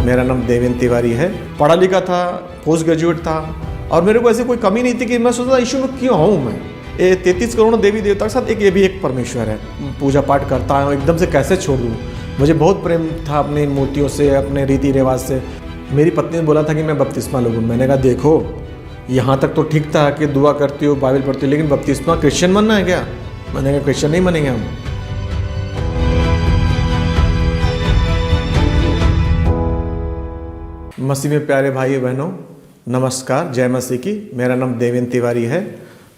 मेरा नाम देवेंद्र तिवारी है। पढ़ा लिखा था, पोस्ट ग्रेजुएट था और मेरे को ऐसी कोई कमी नहीं थी कि मैं सोचता यीशु में क्यों हूँ मैं। ये 33 करोड़ देवी देवता के साथ ये भी एक परमेश्वर है। पूजा पाठ करता हूँ, एकदम से कैसे छोड़ दूँ। मुझे बहुत प्रेम था अपनी मूर्तियों से, अपने रीति रिवाज से। मेरी पत्नी ने बोला था कि मैं बपतिस्मा लूँगा। मैंने कहा देखो यहाँ तक तो ठीक था कि दुआ करती हो, बाइबल पढ़ती हो, लेकिन बपतिस्मा क्रिश्चियन बनना है क्या? मैंने कहा क्रिश्चियन नहीं बनेंगे हम। मसीह में प्यारे भाई बहनों, नमस्कार, जय मसीह की। मेरा नाम देवेंद्र तिवारी है।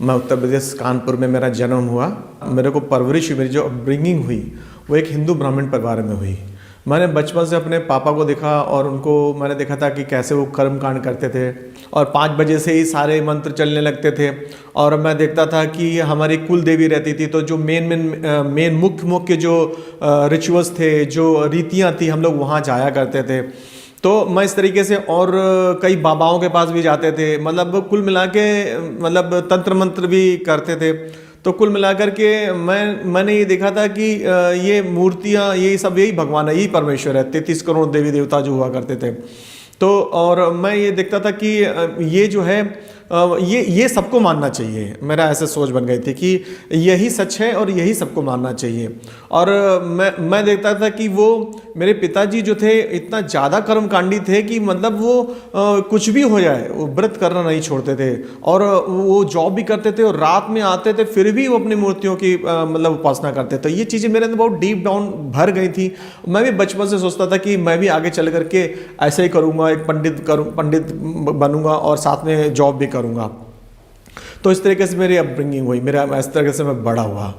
मैं उत्तर प्रदेश कानपुर में मेरा जन्म हुआ। मेरे को परवरिश, मेरी जो अपब्रिंगिंग हुई वो एक हिंदू ब्राह्मण परिवार में हुई। मैंने बचपन से अपने पापा को देखा और उनको मैंने देखा था कि कैसे वो कर्म कांड करते थे और 5 बजे से ही सारे मंत्र चलने लगते थे। और मैं देखता था कि हमारी कुल देवी रहती थी, तो जो मेन मुख्य जो रिचुअल्स थे, जो रीतियाँ थी, हम लोग वहाँ जाया करते थे। तो मैं इस तरीके से और कई बाबाओं के पास भी जाते थे, मतलब कुल मिला के मतलब तंत्र मंत्र भी करते थे। तो कुल मिलाकर के मैंने ये देखा था कि ये मूर्तियाँ, ये सब यही भगवान है, यही परमेश्वर है। 33 करोड़ देवी देवता जो हुआ करते थे। तो और मैं ये देखता था कि ये जो है ये सबको मानना चाहिए। मेरा ऐसे सोच बन गई थी कि यही सच है और यही सबको मानना चाहिए। और मैं देखता था कि वो मेरे पिताजी जो थे इतना ज़्यादा कर्मकांडी थे कि मतलब वो कुछ भी हो जाए वो व्रत करना नहीं छोड़ते थे। और वो जॉब भी करते थे और रात में आते थे, फिर भी वो अपनी मूर्तियों की मतलब उपासना करते। तो ये चीज़ें मेरे अंदर बहुत डीप डाउन भर गई थी। मैं भी बचपन से सोचता था कि मैं भी आगे चल करके ऐसे ही करूँगा, एक पंडित बनूंगा और साथ में जॉब भी करूंगा। तो इस तरीके से मेरी अपब्रिंगिंग हुई, मेरा इस तरीके से मैं बड़ा हुआ।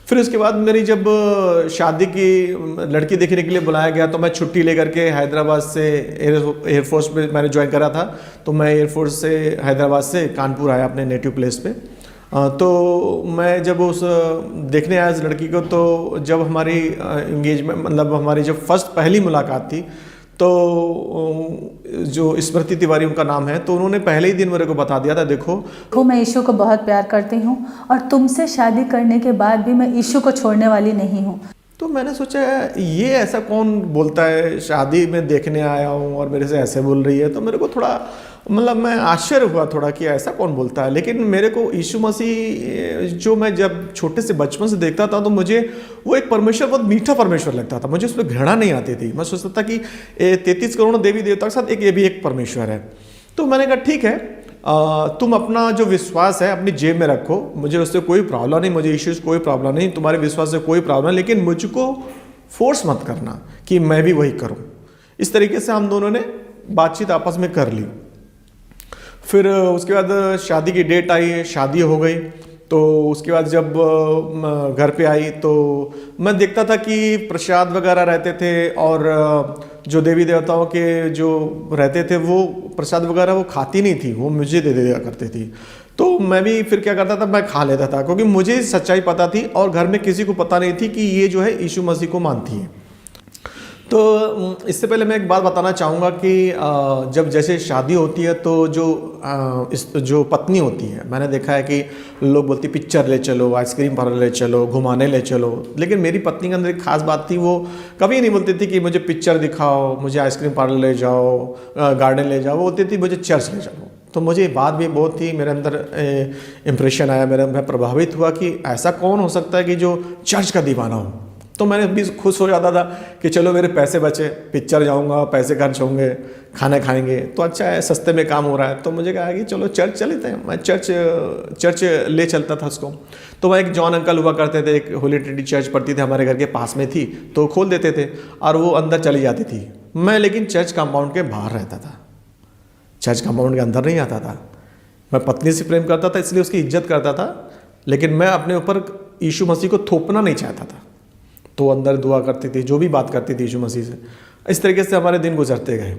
फिर उसके बाद मेरी जब शादी की लड़की देखने के लिए बुलाया गया तो मैं छुट्टी लेकर के हैदराबाद से एयरफोर्स में मैंने ज्वाइन करा था। तो मैं एयरफोर्स से हैदराबाद से कानपुर आया अपने नेटिव प्लेस पे। तो मैं जब उस देखने आया उस लड़की को, तो जब हमारी एंगेजमेंट मतलब हमारी जब पहली मुलाकात थी, तो जो स्मृति तिवारी उनका नाम है, तो उन्होंने पहले ही दिन मेरे को बता दिया था, देखो मैं यीशु को बहुत प्यार करती हूँ और तुमसे शादी करने के बाद भी मैं यीशु को छोड़ने वाली नहीं हूँ। तो मैंने सोचा ये ऐसा कौन बोलता है, शादी में देखने आया हूँ और मेरे से ऐसे बोल रही है। तो मेरे को थोड़ा मतलब मैं आश्चर्य हुआ थोड़ा कि ऐसा कौन बोलता है। लेकिन मेरे को यीशु मसीह जो मैं जब छोटे से बचपन से देखता था तो मुझे वो एक परमेश्वर बहुत मीठा परमेश्वर लगता था। मुझे उस पर घृणा नहीं आती थी। मैं सोचता था कि 33 करोड़ देवी देवता के साथ ये भी एक परमेश्वर है। तो मैंने कहा ठीक है, तुम अपना जो विश्वास है अपनी जेब में रखो, मुझे उससे कोई प्रॉब्लम नहीं, मुझे यीशु से कोई प्रॉब्लम नहीं, तुम्हारे विश्वास से कोई प्रॉब्लम नहीं, लेकिन मुझको फोर्स मत करना कि मैं भी वही करूं। इस तरीके से हम दोनों ने बातचीत आपस में कर ली। फिर उसके बाद शादी की डेट आई, शादी हो गई। तो उसके बाद जब घर पे आई तो मैं देखता था कि प्रसाद वगैरह रहते थे और जो देवी देवताओं के जो रहते थे वो प्रसाद वगैरह वो खाती नहीं थी, वो मुझे दे दिया करती थी। तो मैं भी फिर क्या करता था, मैं खा लेता था, क्योंकि मुझे सच्चाई पता थी और घर में किसी को पता नहीं थी कि ये जो है यीशु मसीह को मानती है। तो इससे पहले मैं एक बात बताना चाहूँगा कि जब जैसे शादी होती है तो जो पत्नी होती है, मैंने देखा है कि लोग बोलती पिक्चर ले चलो, आइसक्रीम पार्लर ले चलो, घुमाने ले चलो। लेकिन मेरी पत्नी के अंदर एक खास बात थी, वो कभी नहीं बोलती थी कि मुझे पिक्चर दिखाओ, मुझे आइसक्रीम पार्लर ले जाओ, गार्डन ले जाओ। वो बोलती थी मुझे चर्च ले जाओ। तो मुझे ये बात भी बहुत ही मेरे अंदर इम्प्रेशन आया, मैं प्रभावित हुआ कि ऐसा कौन हो सकता है कि जो चर्च का दीवाना हो। तो मैंने भी खुश हो जाता था कि चलो मेरे पैसे बचे, पिक्चर जाऊंगा, पैसे खर्च होंगे, खाना खाएंगे, तो अच्छा है, सस्ते में काम हो रहा है। तो मुझे कहा कि चलो चर्च चलते हैं। मैं चर्च ले चलता था उसको। तो वह एक जॉन अंकल हुआ करते थे, एक होली ट्रिनिटी चर्च पड़ती थी हमारे घर के पास में थी, तो खोल देते थे और वो अंदर चली जाती थी। मैं लेकिन चर्च कंपाउंड के बाहर रहता था, चर्च कंपाउंड के अंदर नहीं आता था। मैं पत्नी से प्रेम करता था इसलिए उसकी इज्जत करता था, लेकिन मैं अपने ऊपर यीशु मसीह को थोपना नहीं चाहता था। तो अंदर दुआ करती थी, जो भी बात करती थी यीशु मसीह से। इस तरीके से हमारे दिन गुजरते गए।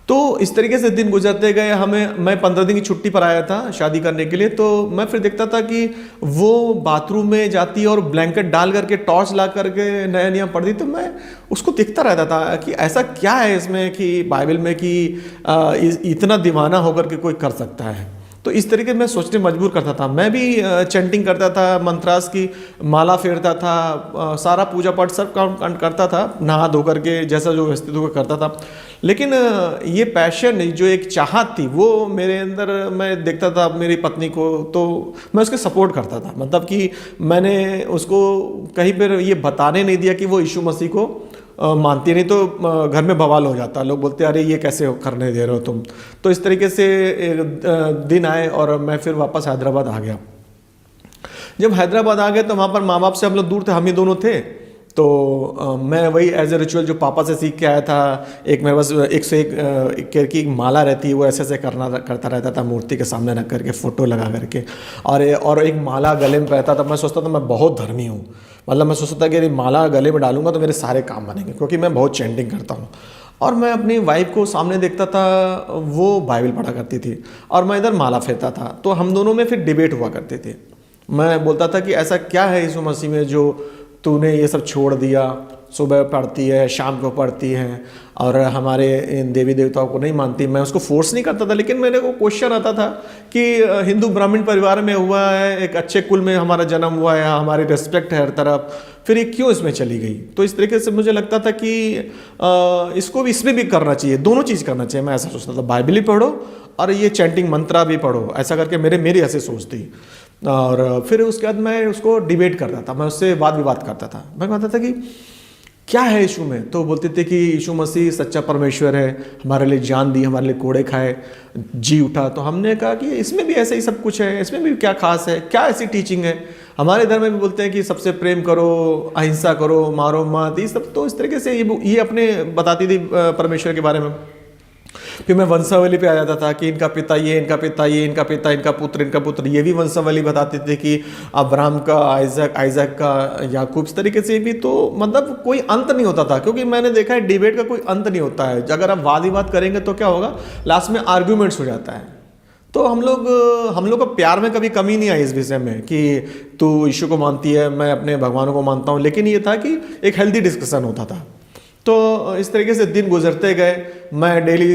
तो इस तरीके से दिन गुजरते गए। मैं 15 दिन की छुट्टी पर आया था शादी करने के लिए। तो मैं फिर देखता था कि वो बाथरूम में जाती और ब्लैंकेट डाल करके टॉर्च ला करके नया नया पढ़ती। तो मैं उसको देखता रहता था कि ऐसा क्या है इसमें कि बाइबल में कि इतना दीवाना होकर के कोई कर सकता है। तो इस तरीके मैं सोचने मजबूर करता था। मैं भी चैंटिंग करता था, मंत्रास की माला फेरता था, सारा पूजा पाठ सब काम करता था, नहा धो करके जैसा जो व्यवस्थित होकर करता था। लेकिन ये पैशन, जो एक चाहत थी, वो मेरे अंदर, मैं देखता था मेरी पत्नी को, तो मैं उसके सपोर्ट करता था। मतलब कि मैंने उसको कहीं पर ये बताने नहीं दिया कि वो यीशु मसीह को मानती, नहीं तो घर में बवाल हो जाता, लोग बोलते अरे ये कैसे करने दे रहे हो तुम। तो इस तरीके से दिन आए और मैं फिर वापस हैदराबाद आ गया। जब हैदराबाद आ गए तो वहाँ पर माँ बाप से हम लोग दूर थे, हम ही दोनों थे। तो मैं वही एज ए रिचुअल जो पापा से सीख के आया था, एक मेरे पास 101 की एक माला रहती है, वो ऐसे ऐसे करता रहता था, मूर्ति के सामने रख करके, फ़ोटो लगा करके, और एक माला गले में पहनता था। मैं सोचता था मैं बहुत धर्मी हूँ, मतलब मैं सोचता था कि यदि माला गले में डालूंगा तो मेरे सारे काम बनेंगे, क्योंकि मैं बहुत चैंटिंग करता हूँ। और मैं अपनी वाइफ को सामने देखता था, वो बाइबल पढ़ा करती थी और मैं इधर माला फेरता था। तो हम दोनों में फिर डिबेट हुआ करते थे। मैं बोलता था कि ऐसा क्या है यीशु मसीह में जो तूने ये सब छोड़ दिया, सुबह पढ़ती है, शाम को पढ़ती है, और हमारे इन देवी देवताओं को नहीं मानती। मैं उसको फोर्स नहीं करता था, लेकिन मेरे को क्वेश्चन आता था कि हिंदू ब्राह्मण परिवार में हुआ है, एक अच्छे कुल में हमारा जन्म हुआ है, हमारी रिस्पेक्ट है हर तरफ, फिर ये क्यों इसमें चली गई। तो इस तरीके से मुझे लगता था कि इसको भी, इसमें भी करना चाहिए, दोनों चीज़ करना चाहिए। मैं ऐसा सोचता था, बाइबल भी पढ़ो और ये चैंटिंग मंत्रा भी पढ़ो, ऐसा करके मेरी ऐसे सोच थी। और फिर उसके बाद मैं उसको डिबेट करता था, मैं उससे वाद विवाद करता था। मैं कहता था कि क्या है यीशु में, तो बोलते थे कि यीशु मसीह सच्चा परमेश्वर है, हमारे लिए जान दी, हमारे लिए कोड़े खाए, जी उठा। तो हमने कहा कि इसमें भी ऐसा ही सब कुछ है, इसमें भी क्या खास है, क्या ऐसी टीचिंग है। हमारे धर्म में भी बोलते हैं कि सबसे प्रेम करो, अहिंसा करो, मारो मत, ये सब। तो इस तरीके से ये अपने बताती थी परमेश्वर के बारे में। फिर मैं वंशावली पे आ जाता था कि इनका पिता ये, इनका पिता ये, इनका पिता, इनका पुत्र ये भी वंशावली बताते थे कि अब्राहम का आइजक का याकूब, इस तरीके से भी। तो मतलब कोई अंत नहीं होता था, क्योंकि मैंने देखा है डिबेट का कोई अंत नहीं होता है। अगर आप वाद विवाद करेंगे तो क्या होगा, लास्ट में आर्ग्यूमेंट्स हो जाता है। तो हम लोग को प्यार में कभी कमी नहीं आई इस विषय में कि तू यीशु को मानती है, मैं अपने भगवान को मानता हूँ। लेकिन ये था कि एक हेल्दी डिस्कशन होता था। तो इस तरीके से दिन गुजरते गए। मैं डेली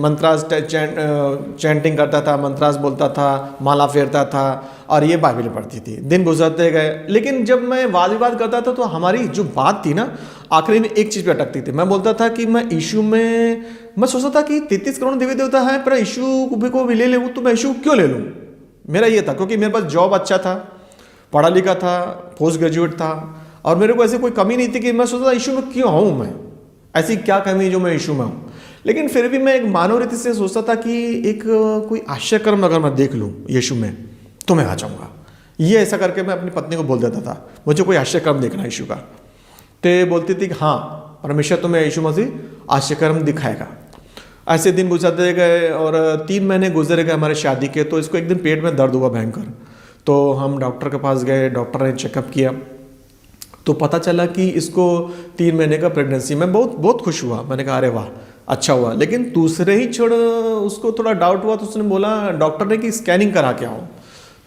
मंत्रास चैंटिंग करता था, मंत्रास बोलता था, माला फेरता था, और ये बाइबल पढ़ती थी। दिन गुजरते गए, लेकिन जब मैं वाद विवाद करता था तो हमारी जो बात थी ना, आखिरी में एक चीज़ पे अटकती थी। मैं बोलता था कि मैं यीशु में, मैं सोचता था कि 33 करोड़ देवी देवता हैं, पर यीशु को भी ले लूँ तो मैं यीशु क्यों ले लूँ। मेरा ये था, क्योंकि मेरे पास जॉब अच्छा था, पढ़ा लिखा था, पोस्ट ग्रेजुएट था, और मेरे को ऐसी कोई कमी नहीं थी कि मैं सोचता था यीशु में क्यों हूँ मैं, ऐसी क्या कमी जो मैं यीशु में हूँ। लेकिन फिर भी मैं एक मानव रीति से सोचता था कि एक कोई आश्चर्यकर्म अगर मैं देख लूँ यीशु में तो मैं आ जाऊँगा। ये ऐसा करके मैं अपनी पत्नी को बोल देता था, मुझे कोई आश्चर्यकर्म देखना है यीशु का। तो बोलती थी कि हाँ, परमेश्वर तुम्हें यीशु मसीह आश्चर्यकर्म दिखाएगा। ऐसे दिन गुजरते गए और 3 महीने गुजर गए हमारे शादी के। तो इसको एक दिन पेट में दर्द हुआ भयंकर। तो हम डॉक्टर के पास गए, डॉक्टर ने चेकअप किया तो पता चला कि इसको 3 महीने का प्रेगनेंसी। मैं बहुत खुश हुआ, मैंने कहा अरे वाह अच्छा हुआ। लेकिन दूसरे ही क्षण उसको थोड़ा डाउट हुआ, तो उसने बोला डॉक्टर ने कि स्कैनिंग करा के आओ।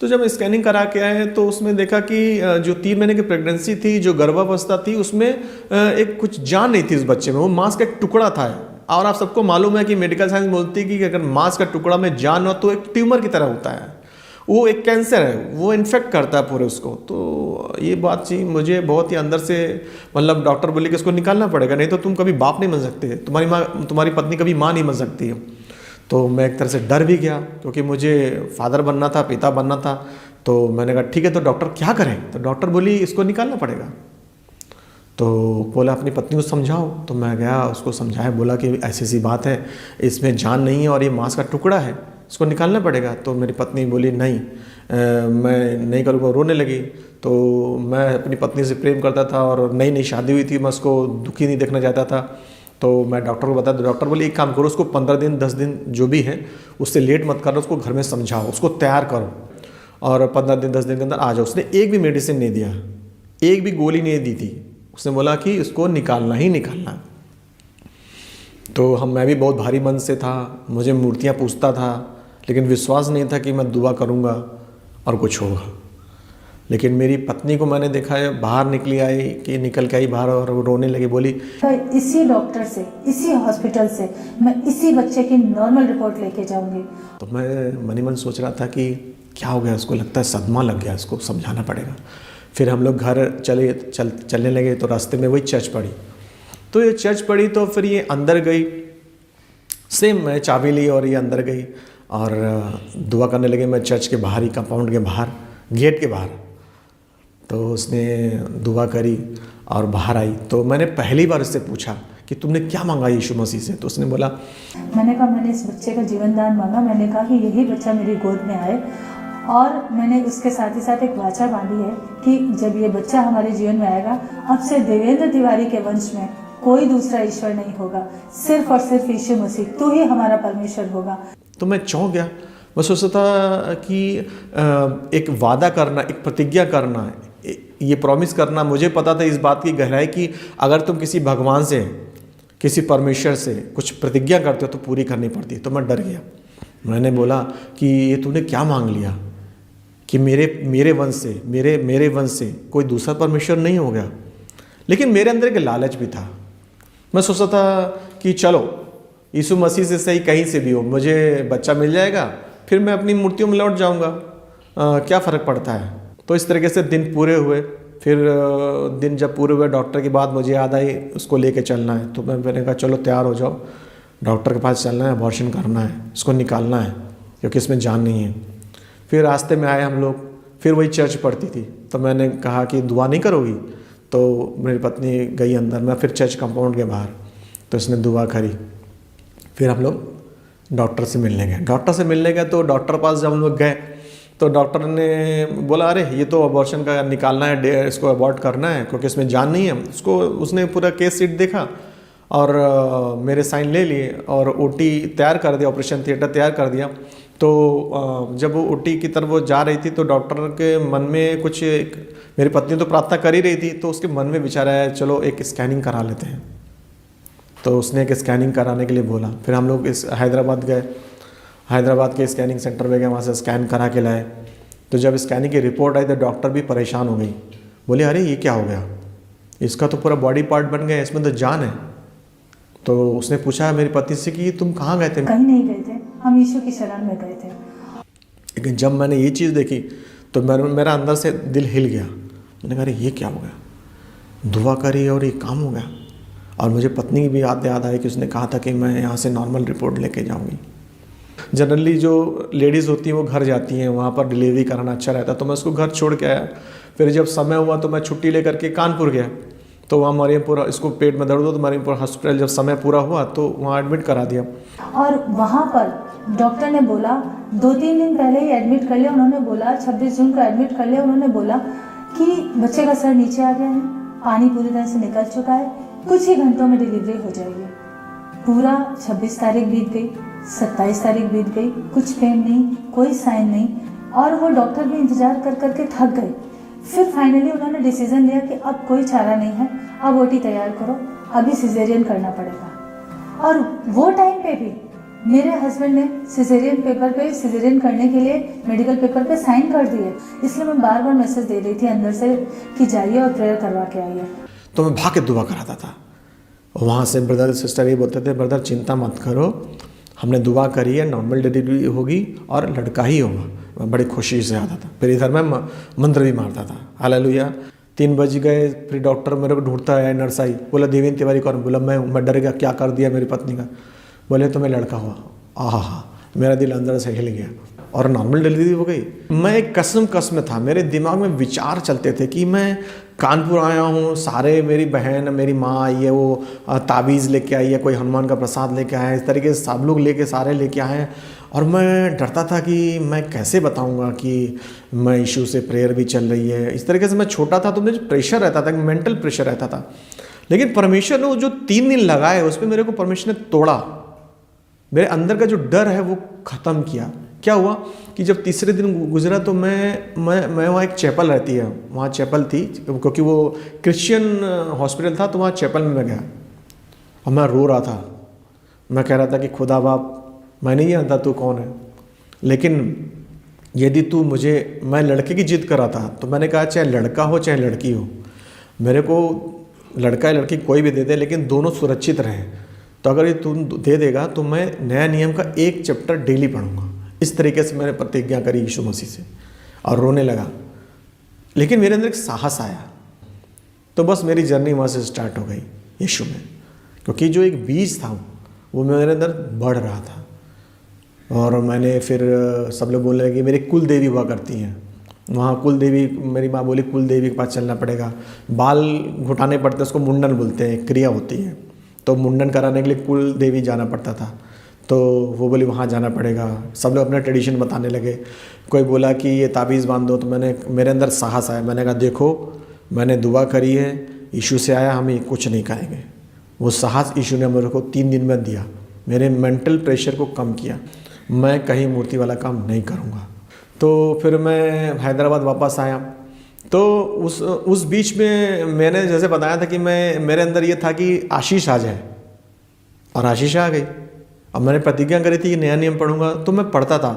तो जब स्कैनिंग करा के आए तो उसमें देखा कि जो 3 महीने की प्रेगनेंसी थी, जो गर्भावस्था थी, उसमें एक कुछ जान नहीं थी उस बच्चे में, वो मांस का एक टुकड़ा था। और आप सबको मालूम है कि मेडिकल साइंस बोलती है कि अगर मांस का टुकड़ा में जान हो तो एक ट्यूमर की तरह होता है, वो एक कैंसर है, वो इन्फेक्ट करता है पूरे उसको। तो ये बात जी मुझे बहुत ही अंदर से, मतलब डॉक्टर बोली कि इसको निकालना पड़ेगा, नहीं तो तुम कभी बाप नहीं बन सकते, तुम्हारी पत्नी कभी माँ नहीं बन सकती है। तो मैं एक तरह से डर भी गया, क्योंकि मुझे फादर बनना था, पिता बनना था। तो मैंने कहा ठीक है, तो डॉक्टर क्या करें। तो डॉक्टर बोली इसको निकालना पड़ेगा। तो बोला अपनी पत्नी को समझाओ। तो मैं गया, उसको समझाया, बोला कि ऐसी सी बात है, इसमें जान नहीं है और ये मांस का टुकड़ा है, इसको निकालना पड़ेगा। तो मेरी पत्नी बोली नहीं, मैं नहीं करूँगा, रोने लगी। तो मैं अपनी पत्नी से प्रेम करता था और नई नई शादी हुई थी, मैं उसको दुखी नहीं देखना चाहता था। तो मैं डॉक्टर को बताया, तो डॉक्टर बोले एक काम करो, उसको 15 दिन 10 दिन जो भी है उससे लेट मत करो, उसको घर में समझाओ, उसको तैयार करो और 15 दिन 10 दिन के अंदर आ जाओ। उसने एक भी मेडिसिन नहीं दिया, एक भी गोली नहीं दी थी। उसने बोला कि इसको निकालना ही निकालना। तो मैं भी बहुत भारी मन से था, मुझे मूर्तियाँ पूजता था, लेकिन विश्वास नहीं था कि मैं दुआ करूँगा और कुछ होगा। लेकिन मेरी पत्नी को मैंने देखा है बाहर निकल के आई बाहर और वो रोने लगी, बोली इसी डॉक्टर से, इसी हॉस्पिटल से मैं इसी बच्चे की नॉर्मल रिपोर्ट लेके जाऊंगी। तो मैं मनी मन सोच रहा था कि क्या हो गया, उसको लगता है सदमा लग गया, इसको समझाना पड़ेगा। फिर हम लोग घर चलने लगे तो रास्ते में वही चर्च पड़ी। तो ये चर्च पड़ी तो फिर ये अंदर गई, सेम मैं चाबी ली और ये अंदर गई और दुआ करने लगे। मैं चर्च के बाहर ही, कंपाउंड के बाहर, गेट के बाहर। तो उसने दुआ करी और बाहर आई। तो मैंने पहली बार उससे पूछा कि तुमने क्या मांगा यीशु मसीह से? तो उसने बोला, मैंने कहा मैंने इस बच्चे का जीवन दान मांगा। मैंने कहा कि यही बच्चा मेरी गोद में आए और मैंने उसके साथ ही साथ एक वाचा बांधी है कि जब ये बच्चा हमारे जीवन में आएगा, अब से देवेंद्र तिवारी के वंश में कोई दूसरा ईश्वर नहीं होगा, सिर्फ और सिर्फ यीशु मसीह, तू ही हमारा परमेश्वर होगा। तो मैं चौंक गया। मैं सोचता था कि एक वादा करना, एक प्रतिज्ञा करना, ये प्रॉमिस करना, मुझे पता था इस बात की गहराई कि अगर तुम किसी भगवान से, किसी परमेश्वर से कुछ प्रतिज्ञा करते हो तो पूरी करनी पड़ती है। तो मैं डर गया। मैंने बोला कि ये तूने क्या मांग लिया कि मेरे वंश से, मेरे वंश से कोई दूसरा परमेश्वर नहीं हो गया? लेकिन मेरे अंदर एक लालच भी था। मैं सोचता था कि चलो यीशु मसीह से सही कहीं से भी हो, मुझे बच्चा मिल जाएगा, फिर मैं अपनी मूर्तियों में लौट जाऊंगा, क्या फ़र्क पड़ता है। तो इस तरीके से दिन पूरे हुए। फिर दिन जब पूरे हुए, डॉक्टर की बात मुझे याद आई, उसको लेके चलना है। तो मैंने कहा चलो तैयार हो जाओ, डॉक्टर के पास चलना है, अबॉर्शन करना है, इसको निकालना है क्योंकि इसमें जान नहीं है। फिर रास्ते में आए हम लोग, फिर वही चर्च पड़ती थी। तो मैंने कहा कि दुआ नहीं करोगी? तो मेरी पत्नी गई अंदर, मैं फिर चर्च कंपाउंड के बाहर, तो इसने दुआ करी। फिर हम लोग डॉक्टर से मिलने गए। डॉक्टर से मिलने गए तो डॉक्टर पास जब हम लोग गए तो डॉक्टर ने बोला, अरे ये तो अबॉर्शन का निकालना है, इसको अबॉर्ट करना है क्योंकि इसमें जान नहीं है। उसने पूरा केस शीट देखा और मेरे साइन ले लिए और ओटी तैयार कर दिया, ऑपरेशन थिएटर तैयार कर दिया। तो जब वो ओटी की तरफ वो जा रही थी तो डॉक्टर के मन में कुछ, मेरी पत्नी तो प्रार्थना कर ही रही थी, तो उसके मन में विचार आया चलो एक स्कैनिंग करा लेते हैं। तो उसने एक स्कैनिंग कराने के लिए बोला। फिर हम लोग हैदराबाद गए, हैदराबाद के स्कैनिंग सेंटर में गए, वहाँ से स्कैन करा के लाए। तो जब स्कैनिंग की रिपोर्ट आई तो डॉक्टर भी परेशान हो गई, बोले अरे ये क्या हो गया, इसका तो पूरा बॉडी पार्ट बन गया, इसमें तो जान है। तो उसने पूछा मेरी पत्नी से कि तुम कहाँ गए थे? कहीं नहीं गए थे, हम यीशु की शरण में गए थे। लेकिन जब मैंने ये चीज़ देखी तो मेरा अंदर से दिल हिल गया। मैंने कहा अरे ये क्या हो गया, दुआ करी और ये काम हो गया। और मुझे पत्नी की भी याद आई कि उसने कहा था कि मैं यहाँ से नॉर्मल रिपोर्ट लेके जाऊँगी। जनरली जो लेडीज़ होती हैं वो घर जाती हैं, वहाँ पर डिलीवरी कराना अच्छा रहता, तो मैं उसको घर छोड़ के आया। फिर जब समय हुआ तो मैं छुट्टी लेकर के कानपुर गया। तो वहाँ मरियमपुर, इसको पेट में दर्द हुआ तो मरियमपुर हॉस्पिटल जब समय पूरा हुआ तो वहाँ एडमिट करा दिया। और वहाँ पर डॉक्टर ने बोला 2-3 दिन पहले ही एडमिट कर लिया। उन्होंने बोला 26 जून को एडमिट कर लिया। उन्होंने बोला कि बच्चे का सर नीचे आ गया है, पानी पूरी तरह से निकल चुका है, कुछ ही घंटों में डिलीवरी हो जाएगी। पूरा 26 तारीख बीत गई, 27 तारीख बीत गई, कुछ पेन नहीं, कोई साइन नहीं, और वो डॉक्टर भी इंतजार कर करके थक गए। फिर फाइनली उन्होंने डिसीजन लिया कि अब कोई चारा नहीं है, अब ओटी तैयार करो, अभी सिजेरियन करना पड़ेगा। और वो टाइम पे भी मेरे हस्बैंड ने सिजेरियन करने के लिए मेडिकल पेपर पे साइन कर दिए। इसलिए मैं बार बार मैसेज दे रही थी अंदर से कि जाइए और प्रेयर करवा के आइए। तो मैं भाग के दुआ कराता था। वहाँ से ब्रदर सिस्टर ये बोलते थे, ब्रदर चिंता मत करो, हमने दुआ करी है, नॉर्मल डिलीवरी होगी और लड़का ही होगा। मैं बड़ी खुशी से आता था। फिर इधर मैं मंत्र भी मारता था, हालेलुया। 3 बज गए, फिर डॉक्टर मेरे को ढूंढता है, नर्स आई, बोला देवेंद्र तिवारी कौन? बोला मैं डर गया, क्या कर दिया मेरी पत्नी का? बोले तुम्हें लड़का हुआ। आहा, मेरा दिल अंदर से हिल गया और नॉर्मल डिलीवरी हो गई। मैं एक कसम में था, मेरे दिमाग में विचार चलते थे कि मैं कानपुर आया हूँ, सारे मेरी बहन, मेरी माँ आई है, वो ताबीज़ लेके आई है, कोई हनुमान का प्रसाद लेके आया है, इस तरीके से सब लोग सारे लेके आए हैं। और मैं डरता था कि मैं कैसे बताऊंगा कि मैं यीशु से प्रेयर भी चल रही है। इस तरीके से मैं छोटा था तो मुझे प्रेशर रहता था, मेंटल प्रेशर रहता था। लेकिन परमेश्वर ने जो 3 दिन लगाए उस पर मेरे को परमेश्वर ने तोड़ा। मेरे अंदर का जो डर है वो ख़त्म किया। क्या हुआ कि जब तीसरे दिन गुजरा तो मैं वहाँ एक चैपल रहती है, वहाँ चैपल थी क्योंकि वो क्रिश्चियन हॉस्पिटल था, तो वहाँ चैपल में मैं गया और मैं रो रहा था। मैं कह रहा था कि खुदा बाप, मैं नहीं जानता तू कौन है, लेकिन यदि तू मुझे, मैं लड़के की जिद कर रहा था, तो मैंने कहा चाहे लड़का हो चाहे लड़की हो, मेरे को लड़का या लड़की कोई भी दे दे, लेकिन दोनों सुरक्षित रहें। तो अगर ये तू दे देगा तो मैं नया नियम का एक चैप्टर डेली पढ़ूंगा। इस तरीके से मैंने प्रतिज्ञा करी यीशु मसीह से, और रोने लगा। लेकिन मेरे अंदर एक साहस आया, तो बस मेरी जर्नी वहाँ से स्टार्ट हो गई यीशु में, क्योंकि जो एक बीज था वो मेरे अंदर बढ़ रहा था। और मैंने फिर सब लोग बोलने लगे मेरी कुल देवी हुआ करती हैं वहाँ, कुल देवी, मेरी माँ बोली कुल देवी के पास चलना पड़ेगा, बाल घुटाने पड़ते हैं, उसको मुंडन बोलते हैं, क्रिया होती है, तो मुंडन कराने के लिए कुल देवी जाना पड़ता था। तो वो बोली वहाँ जाना पड़ेगा। सब लोग अपना ट्रेडिशन बताने लगे, कोई बोला कि ये ताबीज़ बांध दो, तो मेरे अंदर साहस आया। मैंने कहा देखो मैंने दुआ करी है, यीशु से आया, हम ये कुछ नहीं खाएंगे। वो साहस यीशु ने मेरे को 3 दिन में दिया, मेरे मेंटल प्रेशर को कम किया। मैं कहीं मूर्ति वाला काम नहीं करूँगा। तो फिर मैं हैदराबाद वापस आया। तो उस बीच में मैंने जैसे बताया था कि मेरे अंदर ये था कि आशीष आ जाए, और आशीष आ गई। अब मैंने प्रतिज्ञा करी थी कि नया नियम पढ़ूंगा, तो मैं पढ़ता था,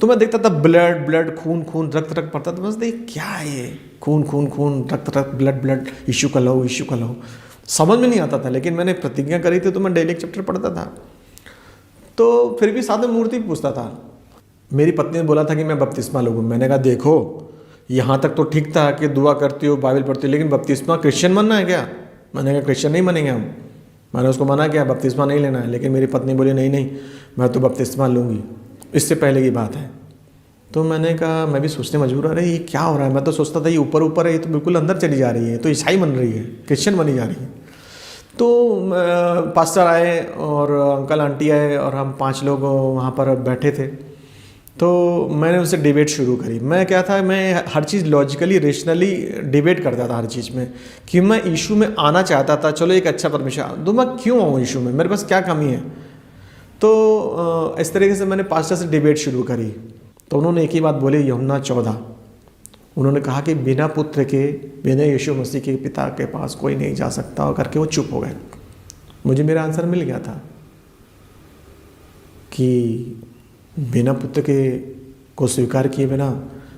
तो मैं देखता था ब्लड खून रक्त पड़ता था। बस देख क्या है ये, खून रक्त ब्लड, यीशु का लहू। समझ में नहीं आता था, लेकिन मैंने प्रतिज्ञा करी थी तो मैं डेली एक चैप्टर पढ़ता था। तो फिर भी साथ में मूर्ति पूछता था। मेरी पत्नी ने बोला था कि मैं बपतिस्मा लूँगा। मैंने कहा देखो यहाँ तक तो ठीक था कि दुआ करती हो, बाइबल पढ़ती हो, लेकिन बपतिस्मा क्रिश्चियन बनना है क्या? मैंने कहा क्रिश्चियन नहीं बनेंगे हम। मैंने उसको मना किया, बपतिस्मा नहीं लेना है। लेकिन मेरी पत्नी बोली नहीं मैं तो बपतिस्मा लूँगी, इससे पहले की बात है। तो मैंने कहा, मैं भी सोचने मजबूर आ रही, ये क्या हो रहा है? मैं तो सोचता था ये ऊपर है, ये तो बिल्कुल अंदर चली जा रही है, तो ईसाई बन रही है, क्रिश्चियन बनी जा रही है। तो पास्टर आए और अंकल आंटी आए और हम 5 लोग वहाँ पर बैठे थे। तो मैंने उनसे डिबेट शुरू करी। मैं क्या था, मैं हर चीज़ लॉजिकली रेशनली डिबेट करता था हर चीज़ में, कि मैं यीशु में आना चाहता था। चलो एक अच्छा परमेश्वर, तो मैं क्यों आऊँ यीशु में, मेरे पास क्या कमी है? तो इस तरीके से मैंने पास्टर से डिबेट शुरू करी। तो उन्होंने एक ही बात बोली, यूहन्ना 14, उन्होंने कहा कि बिना पुत्र के, बिना यीशु मसीह के पिता के पास कोई नहीं जा सकता, और करके वो चुप हो गए। मुझे मेरा आंसर मिल गया था कि बिना पुत्र के को स्वीकार किए बिना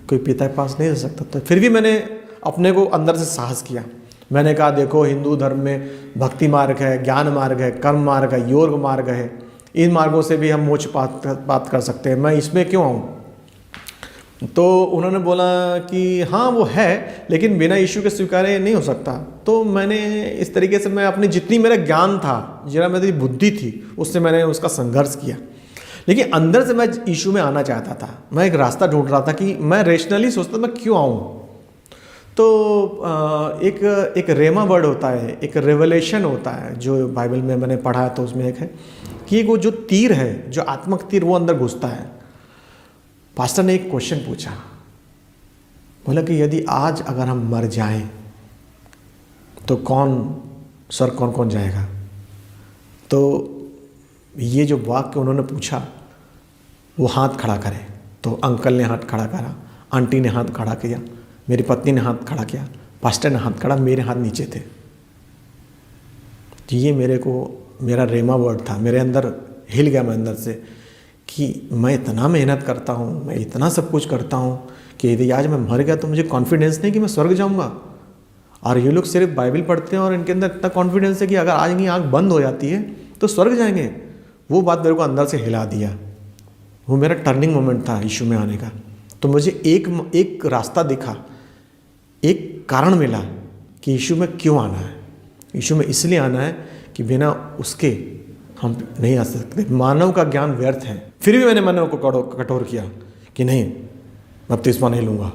कोई पिता के पास नहीं जा सकता। तो फिर भी मैंने अपने को अंदर से साहस किया। मैंने कहा देखो हिंदू धर्म में भक्ति मार्ग है, ज्ञान मार्ग है, कर्म मार्ग है, योग मार्ग है, इन मार्गों से भी हम मोक्ष प्राप्त कर सकते हैं, मैं इसमें क्यों आऊँ? तो उन्होंने बोला कि हाँ वो है, लेकिन बिना यीशु के स्वीकार्य नहीं हो सकता। तो मैंने इस तरीके से, मैं अपनी जितनी मेरा ज्ञान था, जरा मेरी बुद्धि थी, उससे मैंने उसका संघर्ष किया। लेकिन अंदर से मैं यीशु में आना चाहता था। मैं एक रास्ता ढूंढ रहा था कि मैं रेशनली सोचता मैं क्यों आऊँ। तो एक रेमा वर्ड होता है, एक रेवलेशन होता है जो बाइबल में मैंने पढ़ा है, तो उसमें एक है कि वो जो तीर है, जो आत्मक तीर, वो अंदर घुसता है। पास्टर ने एक क्वेश्चन पूछा, बोला कि यदि आज अगर हम मर जाएं तो कौन कौन जाएगा? तो ये जो वाक्य उन्होंने पूछा, वो हाथ खड़ा करे। तो अंकल ने हाथ खड़ा करा, आंटी ने हाथ खड़ा किया, मेरी पत्नी ने हाथ खड़ा किया, पास्टर ने हाथ खड़ा, मेरे हाथ नीचे थे। तो ये मेरा रेमा वर्ड था, मेरे अंदर हिल गया, मैं अंदर से, कि मैं इतना मेहनत करता हूँ, मैं इतना सब कुछ करता हूँ कि यदि आज मैं मर गया तो मुझे कॉन्फिडेंस नहीं कि मैं स्वर्ग जाऊँगा। और ये लोग सिर्फ बाइबल पढ़ते हैं और इनके अंदर इतना कॉन्फिडेंस है कि अगर आज इनकी आँख बंद हो जाती है तो स्वर्ग जाएंगे। वो बात मेरे को अंदर से हिला दिया। वो मेरा टर्निंग मोमेंट था यीशु में आने का। तो मुझे एक रास्ता दिखा, एक कारण मिला कि यीशु में क्यों आना है। यीशु में इसलिए आना है कि बिना उसके हम नहीं आ सकते, मानव का ज्ञान व्यर्थ है। फिर भी मैंने मन को कठोर किया कि नहीं, बपतिस्मा नहीं लूँगा।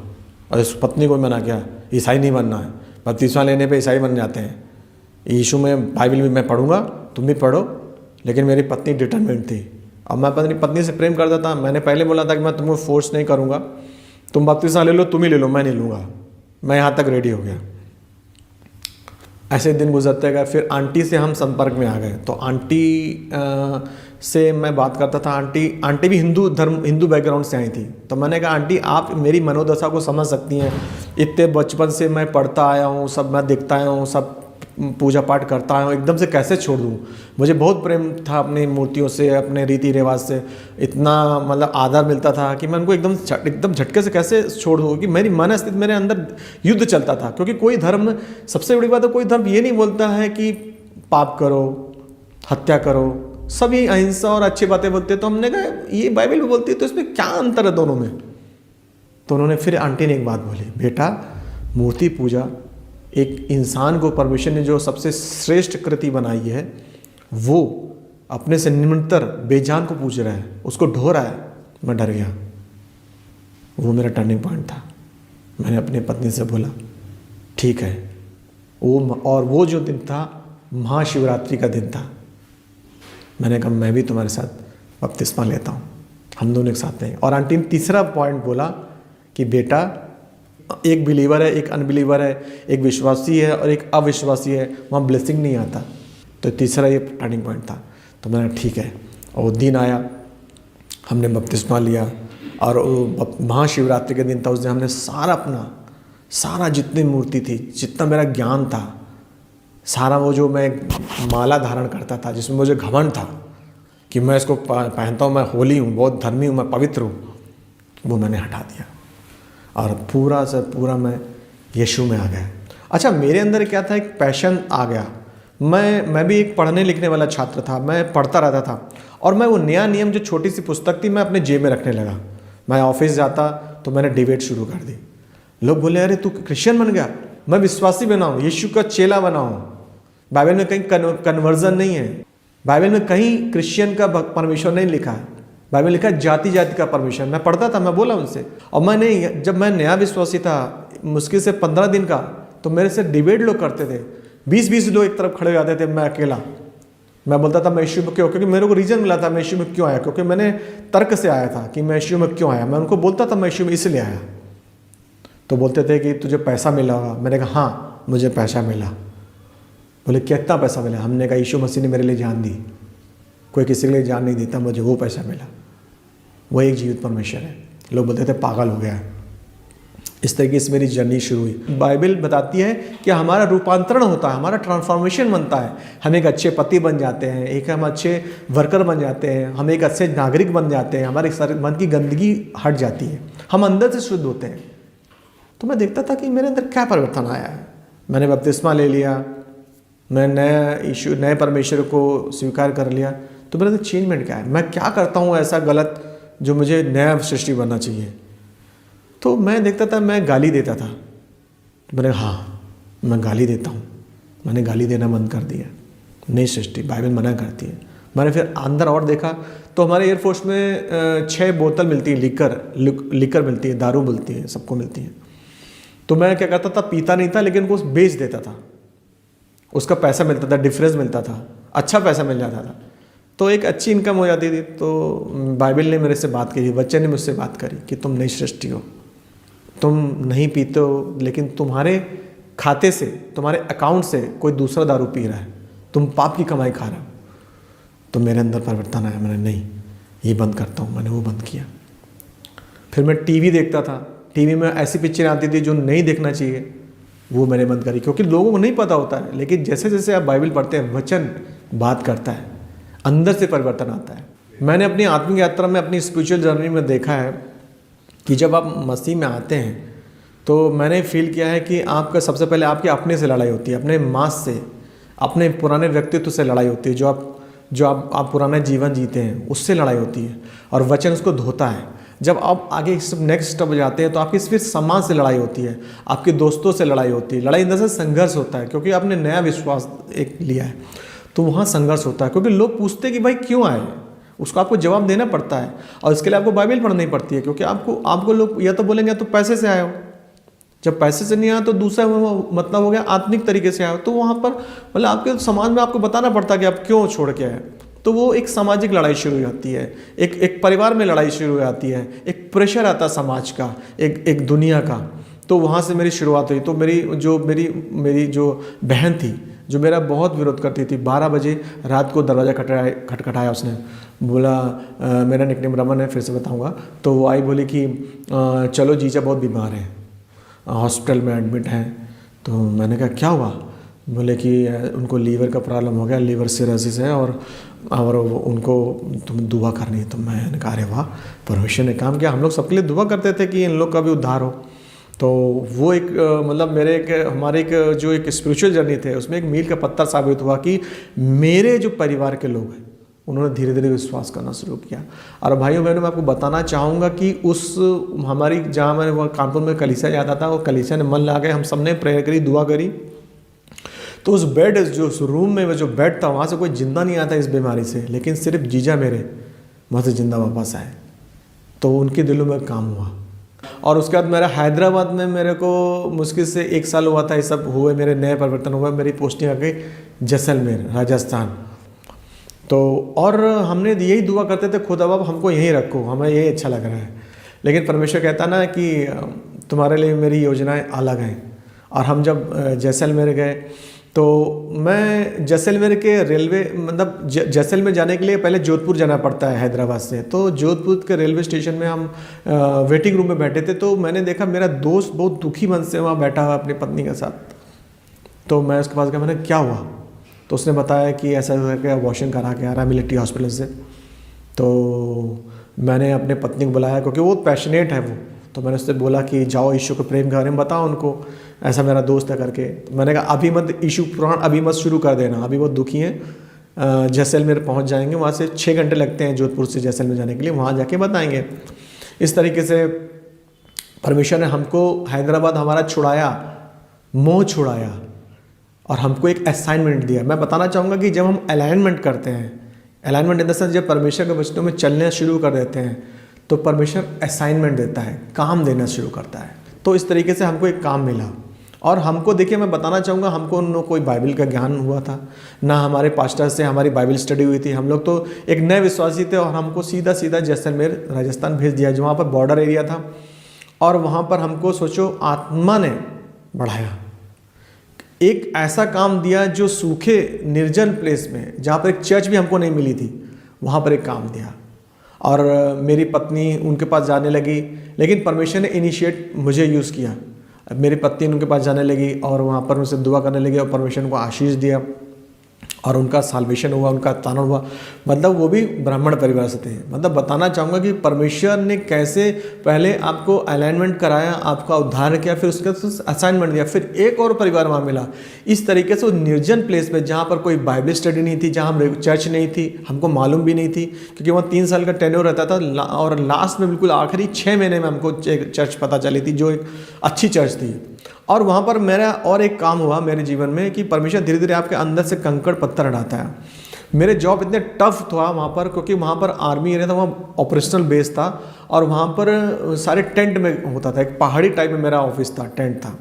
और इस पत्नी को मना किया, ईसाई नहीं बनना है, बपतिस्मा लेने पे ईसाई बन जाते हैं। यीशु में बाइबल भी मैं पढ़ूंगा, तुम भी पढ़ो। लेकिन मेरी पत्नी डिटरमिनेड थी। अब मैं अपनी पत्नी से प्रेम करता था। मैंने पहले बोला था कि मैं तुमको फोर्स नहीं करूँगा, तुम बपतिस्मा ले लो, तुम ही ले लो, मैं नहीं लूँगा। मैं यहाँ तक रेडी हो गया। ऐसे दिन गुजरते गए। फिर आंटी से हम संपर्क में आ गए। तो आंटी से मैं बात करता था। आंटी भी हिंदू बैकग्राउंड से आई थी। तो मैंने कहा आंटी आप मेरी मनोदशा को समझ सकती हैं, इतने बचपन से मैं पढ़ता आया हूँ, सब मैं देखता आया हूँ, सब पूजा पाठ करता हूँ, एकदम से कैसे छोड़ दूँ। मुझे बहुत प्रेम था अपनी मूर्तियों से, अपने रीति रिवाज से, इतना मतलब आदर मिलता था कि मैं उनको एकदम झटके से कैसे छोड़ दूँ, कि मेरी मन स्थिति मेरे अंदर युद्ध चलता था। क्योंकि कोई धर्म, सबसे बड़ी बात है, कोई धर्म ये नहीं बोलता है कि पाप करो, हत्या करो, सभी अहिंसा और अच्छी बातें बोलते हैं। तो हमने कहा ये बाइबल भी बोलती है, तो इसमें क्या अंतर है दोनों में। तो उन्होंने फिर आंटी ने एक बात बोली, बेटा मूर्ति पूजा एक इंसान को परमेश्वर ने जो सबसे श्रेष्ठ कृति बनाई है, वो अपने से निम्नतर बेजान को पूज रहा है, उसको ढो रहा है। मैं डर गया। वो मेरा टर्निंग पॉइंट था। मैंने अपनी पत्नी से बोला ठीक है। वो जो दिन था महाशिवरात्रि का दिन था। मैंने कहा मैं भी तुम्हारे साथ बपतिस्मा लेता हूँ, हम दोनों एक साथ नहीं। और आंटी ने तीसरा पॉइंट बोला कि बेटा एक बिलीवर है, एक अनबिलीवर है, एक विश्वासी है और एक अविश्वासी है, वहाँ ब्लेसिंग नहीं आता। तो तीसरा ये टर्निंग पॉइंट था। तो मैंने ठीक है। और वो दिन आया, हमने बपतिस्मा लिया और महाशिवरात्रि के दिन था। उस दिन हमने सारा जितनी मूर्ति थी, जितना मेरा ज्ञान था, सारा वो जो मैं माला धारण करता था, जिसमें मुझे घमंड था कि मैं इसको पहनता हूँ, मैं होली हूँ, बहुत धर्मी हूँ, मैं पवित्र हूँ, वो मैंने हटा दिया और पूरा से पूरा मैं यीशु में आ गया। अच्छा, मेरे अंदर क्या था, एक पैशन आ गया। मैं भी एक पढ़ने लिखने वाला छात्र था, मैं पढ़ता रहता था। और मैं वो नया नियम जो छोटी सी पुस्तक थी, मैं अपने जेब में रखने लगा। मैं ऑफिस जाता तो मैंने डिबेट शुरू कर दी। लोग बोले अरे तू क्रिश्चियन बन गया। मैं विश्वासी बनाऊँ, यीशु का चेला बनाऊँ। बाइबल में कहीं कन्वर्जन नहीं है, बाइबल में कहीं क्रिश्चियन का परमेश्वर नहीं लिखा है। बाइबल लिखा है जाति जाति का परमेश्वर। मैं पढ़ता था, मैं बोला उनसे। और जब मैं नया विश्वासी था, मुश्किल से 15 दिन का, तो मेरे से डिबेट लोग करते थे। 20-20 लोग एक तरफ खड़े हो जाते थे, मैं अकेला। मैं बोलता था मैं यीशु में क्यों, क्योंकि मेरे को रीजन मिला था मैं यीशु में क्यों आया, क्योंकि मैंने तर्क से आया था कि मैं यीशु में क्यों आया। मैं उनको बोलता था मैं यीशु में इसलिए आया। तो बोलते थे कि तुझे पैसा मिला होगा। मैंने कहा हाँ मुझे पैसा मिला। बोले कितना पैसा मिला? हमने कहा यीशु मसीह ने मेरे लिए जान दी, कोई किसी के लिए जान नहीं देता, मुझे वो पैसा मिला। वो एक जीवित परमेश्वर है। लोग बोलते थे पागल हो गया है। इस तरीके से मेरी जर्नी शुरू हुई। बाइबल बताती है कि हमारा रूपांतरण होता है, हमारा ट्रांसफॉर्मेशन बनता है। हम एक अच्छे पति बन जाते हैं, एक हम अच्छे वर्कर बन जाते हैं, हम एक अच्छे नागरिक बन जाते हैं, हमारे सारे मन की गंदगी हट जाती है, हम अंदर से शुद्ध होते हैं। तो मैं देखता था कि मेरे अंदर क्या परिवर्तन आया है। मैंने बपतिस्मा ले लिया, मैं नए परमेश्वर को स्वीकार कर लिया। तो मेरे अंदर चेंजमेंट क्या है, मैं क्या करता हूँ ऐसा गलत जो मुझे नया सृष्टि बनना चाहिए। तो मैं देखता था मैं गाली देता था। तो मैंने हाँ मैं गाली देता हूँ, मैंने गाली देना बंद कर दिया। नई सृष्टि बाइबल मना करती है। मैंने फिर अंदर और देखा तो हमारे एयरफोर्स में 6 बोतल मिलती है, लिकर मिलती है, दारू मिलती है, सबको मिलती है। तो मैं क्या करता था, पीता नहीं था लेकिन उनको बेच देता था, उसका पैसा मिलता था, डिफरेंस मिलता था, अच्छा पैसा मिल जाता था, तो एक अच्छी इनकम हो जाती थी। तो बाइबल ने मेरे से बात करी, बच्चे ने मुझसे बात करी कि तुम नई सृष्टि हो, तुम नहीं पीते हो लेकिन तुम्हारे खाते से, तुम्हारे अकाउंट से कोई दूसरा दारू पी रहा है, तुम पाप की कमाई खा रहे हो। तो मेरे अंदर परिवर्तन आया। मैंने नहीं ये बंद करता हूँ, मैंने वो बंद किया। फिर मैं टीवी देखता था, टीवी में ऐसी पिक्चर आती थी जो नहीं देखना चाहिए, वो मैंने बंद करी, क्योंकि लोगों को नहीं पता होता है। लेकिन जैसे जैसे आप बाइबल पढ़ते हैं, वचन बात करता है, अंदर से परिवर्तन आता है। मैंने अपनी आत्मिक यात्रा में, अपनी स्पिरिचुअल जर्नी में देखा है कि जब आप मसीह में आते हैं तो मैंने फील किया है कि आपका सबसे पहले आपके अपने से लड़ाई होती है, अपने मांस से, अपने पुराने व्यक्तित्व से लड़ाई होती है। जो आप पुराना जीवन जीते हैं उससे लड़ाई होती है, और वचन उसको धोता है। जब आप आगे नेक्स्ट स्टेप जाते हैं तो आपकी फिर समाज से लड़ाई होती है, आपके दोस्तों से लड़ाई होती है। लड़ाई अंदर से संघर्ष होता है, क्योंकि आपने नया विश्वास एक लिया है, तो वहाँ संघर्ष होता है। क्योंकि लोग पूछते हैं कि भाई क्यों आए, उसको आपको जवाब देना पड़ता है, और इसके लिए आपको बाइबल पढ़नी पड़ती है। क्योंकि आपको लोग या तो बोलेंगे तो पैसे से आए हो, जब पैसे से नहीं आया तो दूसरा मतलब हो गया आत्मिक तरीके से आए हो। तो वहाँ पर मतलब आपके समाज में आपको बताना पड़ता है कि आप क्यों छोड़ के आए। तो वो एक सामाजिक लड़ाई शुरू हो जाती है, एक परिवार में लड़ाई शुरू हो जाती है, एक प्रेशर आता है समाज का, एक दुनिया का। तो वहाँ से मेरी शुरुआत हुई। तो मेरी जो बहन थी, जो मेरा बहुत विरोध करती थी, 12 बजे रात को दरवाज़ा खटखटाया उसने। बोला मेरा निकनेम रमन है, फिर से बताऊंगा। तो वो आई, बोली कि चलो जीजा बहुत बीमार हैं, हॉस्पिटल में एडमिट हैं। तो मैंने कहा क्या हुआ? बोले कि उनको लीवर का प्रॉब्लम हो गया, लीवर सिरोसिस है और उनको तुम दुआ करनी है। तो मैंने कहा अरे वाह, परमेश्वर ने काम किया। हम लोग सबके लिए दुआ करते थे कि इन लोग का भी उद्धार हो। तो वो एक मतलब हमारे जो एक स्पिरिचुअल जर्नी थे उसमें एक मील का पत्थर साबित हुआ कि मेरे जो परिवार के लोग हैं उन्होंने धीरे धीरे विश्वास करना शुरू किया। और भाइयों बहनों, मैं आपको बताना चाहूँगा कि उस हमारी जहाँ मैं वो कानपुर में कलीसिया जाता था, वो कलीसिया ने मन लगा के हम सब ने प्रेयर करी, दुआ करी। तो उस बेड, जो उस रूम में जो बेड था, वहाँ से कोई जिंदा नहीं आता इस बीमारी से, लेकिन सिर्फ जीजा मेरे वहाँ से जिंदा वापस आए। तो उनके दिलों में काम हुआ। और उसके बाद मेरा हैदराबाद में मेरे को मुश्किल से 1 साल हुआ था, ये सब हुए, मेरे नए परिवर्तन हुए, मेरी पोस्टिंग आ गई जैसलमेर, राजस्थान। तो और हमने यही दुआ करते थे, खुदा बाप हमको यहीं रखो, हमें यही अच्छा लग रहा है। लेकिन परमेश्वर कहता ना कि तुम्हारे लिए मेरी योजनाएं अलग हैं। और हम जब जैसलमेर गए तो मैं जैसलमेर के रेलवे मतलब जैसलमेर जाने के लिए पहले जोधपुर जाना पड़ता है हैदराबाद से। तो जोधपुर के रेलवे स्टेशन में हम वेटिंग रूम में बैठे थे। तो मैंने देखा मेरा दोस्त बहुत दुखी मन से वहाँ बैठा हुआ अपनी पत्नी के साथ। तो मैं उसके पास गया, मैंने क्या हुआ? तो उसने बताया कि ऐसा करके अबॉर्शन करा के आ रहा है मिलिट्री हॉस्पिटल से। तो मैंने अपने पत्नी को बुलाया, क्योंकि वो पैशनेट है वो। तो मैंने उससे बोला कि जाओ यीशु के प्रेम के बारे में बताओ उनको, ऐसा मेरा दोस्त है करके। तो मैंने कहा अभी मत यीशु पुराण अभी मत शुरू कर देना, अभी बहुत दुखी हैं। जैसलमेर पहुंच जाएंगे, वहाँ से 6 घंटे लगते हैं जोधपुर से जैसलमेर जाने के लिए, वहाँ जाके बताएंगे। इस तरीके से परमेश्वर ने हमको हैदराबाद हमारा छुड़ाया, मोह छुड़ाया और हमको एक असाइनमेंट दिया। मैं बताना चाहूँगा कि जब हम अलाइनमेंट करते हैं, अलाइनमेंट इन द सेंस जब परमेश्वर के वचनों में चलने शुरू कर देते हैं तो परमेश्वर असाइनमेंट देता है, काम देना शुरू करता है। तो इस तरीके से हमको एक काम मिला। और हमको देखिए, मैं बताना चाहूँगा, हमको न कोई बाइबल का ज्ञान हुआ था, ना हमारे पास्टर से हमारी बाइबल स्टडी हुई थी। हम लोग तो एक नए विश्वासी थे और हमको सीधा सीधा जैसलमेर राजस्थान भेज दिया, जो वहाँ पर बॉर्डर एरिया था। और वहाँ पर हमको सोचो आत्मा ने बढ़ाया, एक ऐसा काम दिया जो सूखे निर्जन प्लेस में, जहाँ पर एक चर्च भी हमको नहीं मिली थी, वहाँ पर एक काम दिया। और मेरी पत्नी उनके पास जाने लगी, लेकिन परमेश्वर ने इनिशिएट मुझे यूज़ किया। मेरी पत्नी उनके पास जाने लगी और वहाँ पर उनसे दुआ करने लगी और परमेश्वर को आशीष दिया और उनका साल्वेशन हुआ, उनका ताना हुआ। मतलब वो भी ब्राह्मण परिवार से थे। मतलब बताना चाहूँगा कि परमेश्वर ने कैसे पहले आपको अलाइनमेंट कराया, आपका उद्धार किया, फिर उसके असाइनमेंट दिया, फिर एक और परिवार वहाँ मिला। इस तरीके से वो निर्जन प्लेस में, जहाँ पर कोई बाइबल स्टडी नहीं थी, जहाँ चर्च नहीं थी, हमको मालूम भी नहीं थी, क्योंकि वहाँ 3 साल का टेन्योर रहता था। और लास्ट में बिल्कुल आखिरी 6 महीने में हमको एक चर्च पता चली थी, जो एक अच्छी चर्च थी। और वहाँ पर मेरा और एक काम हुआ मेरे जीवन में कि परमेश्वर धीरे धीरे आपके अंदर से कंकड़ पत्थर हटाता है। मेरे जॉब इतने टफ था वहाँ पर, क्योंकि वहाँ पर आर्मी एरिया था, वहाँ ऑपरेशनल बेस था और वहाँ पर सारे टेंट में होता था। एक पहाड़ी टाइप में मेरा ऑफिस था, टेंट था।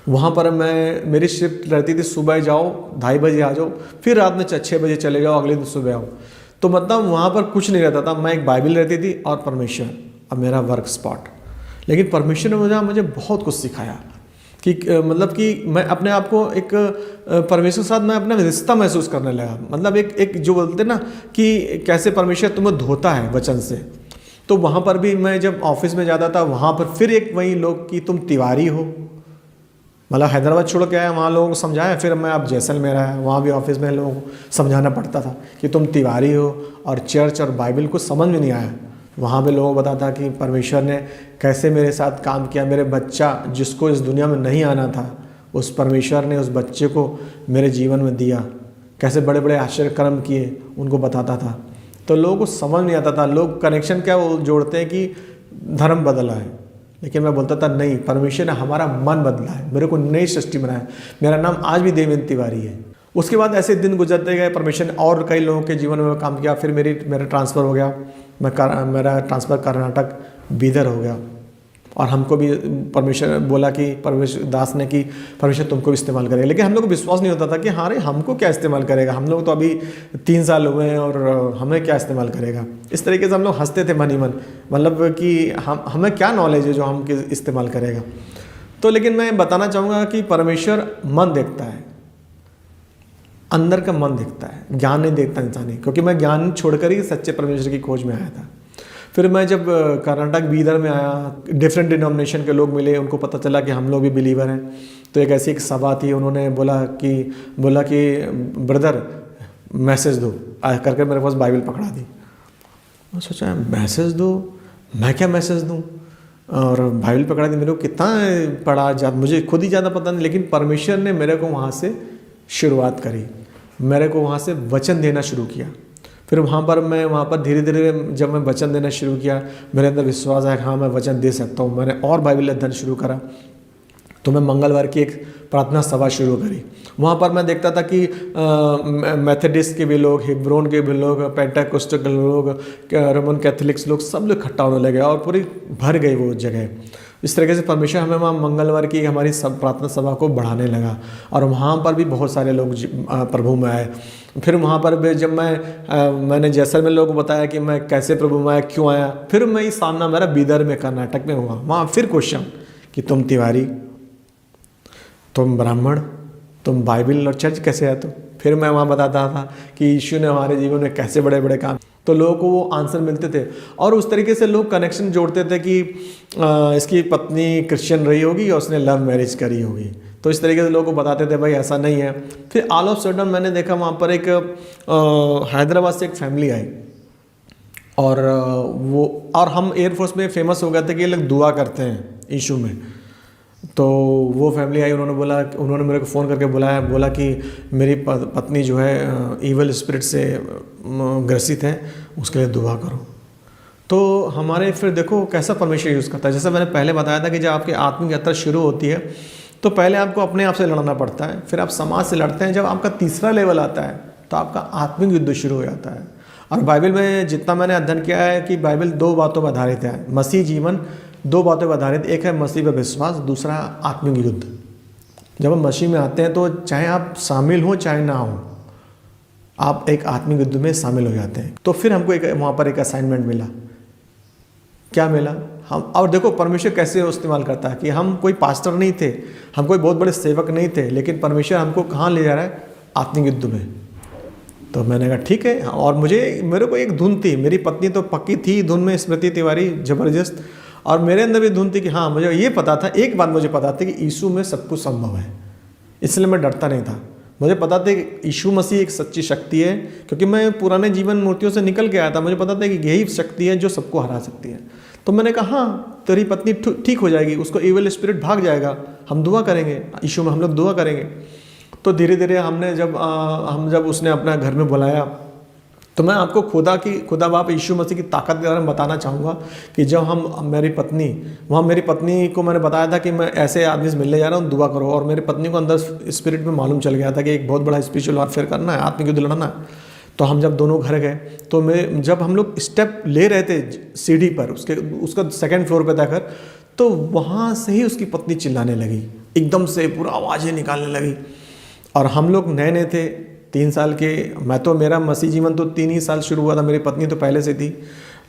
वहाँ पर मेरी शिफ्ट रहती थी, सुबह जाओ 2:30 बजे आ जाओ, फिर रात में 6 बजे चले जाओ, अगले दिन सुबह आओ। तो मतलब वहाँ पर कुछ नहीं रहता था। मैं एक बाइबल रहती थी और परमेश्वर, अब मेरा वर्क स्पॉट। लेकिन परमेश्वर ने मुझे बहुत कुछ सिखाया कि मतलब कि मैं अपने आप को एक परमेश्वर के साथ मैं अपना रिश्ता महसूस करने लगा। मतलब एक जो बोलते ना कि कैसे परमेश्वर तुम्हें धोता है वचन से। तो वहाँ पर भी मैं जब ऑफिस में जाता था, वहाँ पर फिर एक वही लोग कि तुम तिवारी हो। मतलब हैदराबाद छोड़ के आया, वहाँ लोगों को समझाया। फिर मैं अब जैसलमेर आया, वहाँ भी ऑफिस में लोगों को समझाना पड़ता था कि तुम तिवारी हो। और चर्च और बाइबल को समझ में नहीं आया। वहाँ पे लोगों को बताता कि परमेश्वर ने कैसे मेरे साथ काम किया। मेरे बच्चा जिसको इस दुनिया में नहीं आना था, उस परमेश्वर ने उस बच्चे को मेरे जीवन में दिया। कैसे बड़े बड़े आश्चर्य कर्म किए, उनको बताता था। तो लोगों को समझ नहीं आता था। लोग कनेक्शन क्या वो जोड़ते हैं कि धर्म बदला है, लेकिन मैं बोलता था नहीं, परमेश्वर ने हमारा मन बदला है, मेरे को नई सृष्टि बनाया। मेरा नाम आज भी देवेंद्र तिवारी है। उसके बाद ऐसे दिन गुजरते गए, परमेश्वर ने और कई लोगों के जीवन में काम किया। फिर मेरा ट्रांसफ़र हो गया, मेरा ट्रांसफ़र कर्नाटक बीदर हो गया। और हमको भी परमेश्वर बोला कि परमेश्वर दास ने कि परमेश्वर तुमको भी इस्तेमाल करेगा। लेकिन हम लोग को विश्वास नहीं होता था कि हाँ रे हमको क्या इस्तेमाल करेगा, हम लोग तो अभी 3 साल हुए हैं और हमें क्या इस्तेमाल करेगा। इस तरीके से हम लोग हंसते थे मन ही मन, मतलब कि हमें क्या नॉलेज है जो हम इस्तेमाल करेगा। तो लेकिन मैं बताना चाहूँगा कि परमेश्वर मन देखता है, अंदर का मन देखता है, ज्ञान नहीं देखता इंसानी। क्योंकि मैं ज्ञान छोड़कर ही सच्चे परमेश्वर की खोज में आया था। फिर मैं जब कर्नाटक बीदर में आया, डिफरेंट डिनोमिनेशन के लोग मिले, उनको पता चला कि हम लोग भी बिलीवर हैं। तो एक ऐसी एक सभा थी, उन्होंने बोला कि ब्रदर मैसेज दो करके मेरे पास बाइबल पकड़ा दी। मैं सोचा मैसेज दो, मैं क्या मैसेज दूँ, और बाइबल पकड़ा दी। मेरे को कितना पढ़ा मुझे खुद ही ज़्यादा पता नहीं, लेकिन परमेश्वर ने मेरे को वहाँ से शुरुआत करी, मेरे को वहाँ से वचन देना शुरू किया। फिर वहाँ पर धीरे धीरे जब मैं वचन देना शुरू किया, मेरे अंदर विश्वास आया कि हाँ मैं वचन दे सकता हूँ। मैंने और बाइबल अध्ययन शुरू करा, तो मैं मंगलवार की एक प्रार्थना सभा शुरू करी। वहाँ पर मैं देखता था कि मेथोडिस्ट के भी लोग, हिब्रोन के भी लोग, पेंटेकोस्टल के लोग, रोमन कैथोलिक्स लोग, सब लोग इकट्ठा होने लगे और पूरी भर गई वो जगह। इस तरीके से परमेश्वर हमें वहाँ मंगलवार की हमारी सब प्रार्थना सभा को बढ़ाने लगा, और वहाँ पर भी बहुत सारे लोग प्रभु में आए। फिर वहाँ पर भी जब मैंने जैसलमेर लोगों को बताया कि मैं कैसे प्रभु में आया, क्यों आया, फिर मैं ये सामना मेरा बीदर में कर्नाटक में हुआ। वहाँ फिर क्वेश्चन कि तुम तिवारी, तुम ब्राह्मण, तुम बाइबल और चर्च कैसे आए? तो फिर मैं वहाँ बताता था कि यीशु ने हमारे जीवन में कैसे बड़े बड़े काम, तो लोगों को वो आंसर मिलते थे। और उस तरीके से लोग कनेक्शन जोड़ते थे कि इसकी पत्नी क्रिश्चियन रही होगी और उसने लव मैरिज करी होगी, तो इस तरीके से लोगों को बताते थे भाई ऐसा नहीं है। फिर ऑल ऑफ सडन मैंने देखा वहाँ पर एक हैदराबाद से एक फैमिली आई, और हम एयरफोर्स में फेमस हो गए थे कि ये लोग दुआ करते हैं यीशु में। तो वो फैमिली आई, उन्होंने मेरे को फ़ोन करके बोला कि मेरी पत्नी जो है ईवल स्पिरिट से ग्रसित है, उसके लिए दुआ करो। तो हमारे फिर देखो कैसा परमेश्वर यूज़ करता है। जैसा मैंने पहले बताया था कि जब आपकी आत्मिक यात्रा शुरू होती है तो पहले आपको अपने आप से लड़ना पड़ता है, फिर आप समाज से लड़ते हैं। जब आपका तीसरा लेवल आता है तो आपका आत्मिक युद्ध शुरू हो जाता है। और बाइबल में जितना मैंने अध्ययन किया है कि बाइबल 2 बातों पर आधारित है, मसीह जीवन 2 बातों पर आधारित। एक है मसीह पर विश्वास, दूसरा आत्मिक युद्ध। जब हम मसीह में आते हैं तो चाहे आप शामिल हो चाहे ना हो, आप एक आत्मिक युद्ध में शामिल हो जाते हैं। तो फिर हमको वहाँ पर एक असाइनमेंट मिला। क्या मिला? हम और देखो परमेश्वर कैसे इस्तेमाल करता है कि हम कोई पास्टर नहीं थे, हम कोई बहुत बड़े सेवक नहीं थे, लेकिन परमेश्वर हमको कहाँ ले जा रहा है? आत्मिक युद्ध में। तो मैंने कहा ठीक है। और मेरे को एक धुन थी, मेरी पत्नी तो पक्की थी धुन में, स्मृति तिवारी ज़बरदस्त, और मेरे अंदर भी धुन थी कि हाँ मुझे ये पता था, एक बात मुझे पता थी कि यीशु में सब कुछ संभव है, इसलिए मैं डरता नहीं था। मुझे पता था कि यीशु मसीह एक सच्ची शक्ति है, क्योंकि मैं पुराने जीवन मूर्तियों से निकल के आया था। मुझे पता था कि यही शक्ति है जो सबको हरा सकती है। तो मैंने कहा हाँ तेरी पत्नी ठीक हो जाएगी, उसको इविल स्पिरिट भाग जाएगा, हम दुआ करेंगे, यीशु में हम लोग दुआ करेंगे। तो धीरे धीरे हमने जब उसने अपना घर में बुलाया, तो मैं आपको खुदा बाप यीशु मसीह की ताकत के बारे में बताना चाहूँगा कि जब मेरी पत्नी को मैंने बताया था कि मैं ऐसे आदमी से मिलने जा रहा हूँ, दुआ करो। और मेरी पत्नी को अंदर स्पिरिट में मालूम चल गया था कि एक बहुत बड़ा स्पिरिचुअल वारफेयर करना है, आत्मिक युद्ध लड़ना है। तो हम जब दोनों घर गए तो जब हम लोग स्टेप ले रहे थे सीढ़ी पर, उसका 2nd फ्लोर पर जाकर, तो वहाँ से ही उसकी पत्नी चिल्लाने लगी, एकदम से पूरा आवाज़ें निकालने लगी। और हम लोग नए थे, 3 साल के। मेरा मसीह जीवन तो 3 ही साल शुरू हुआ था, मेरी पत्नी तो पहले से थी।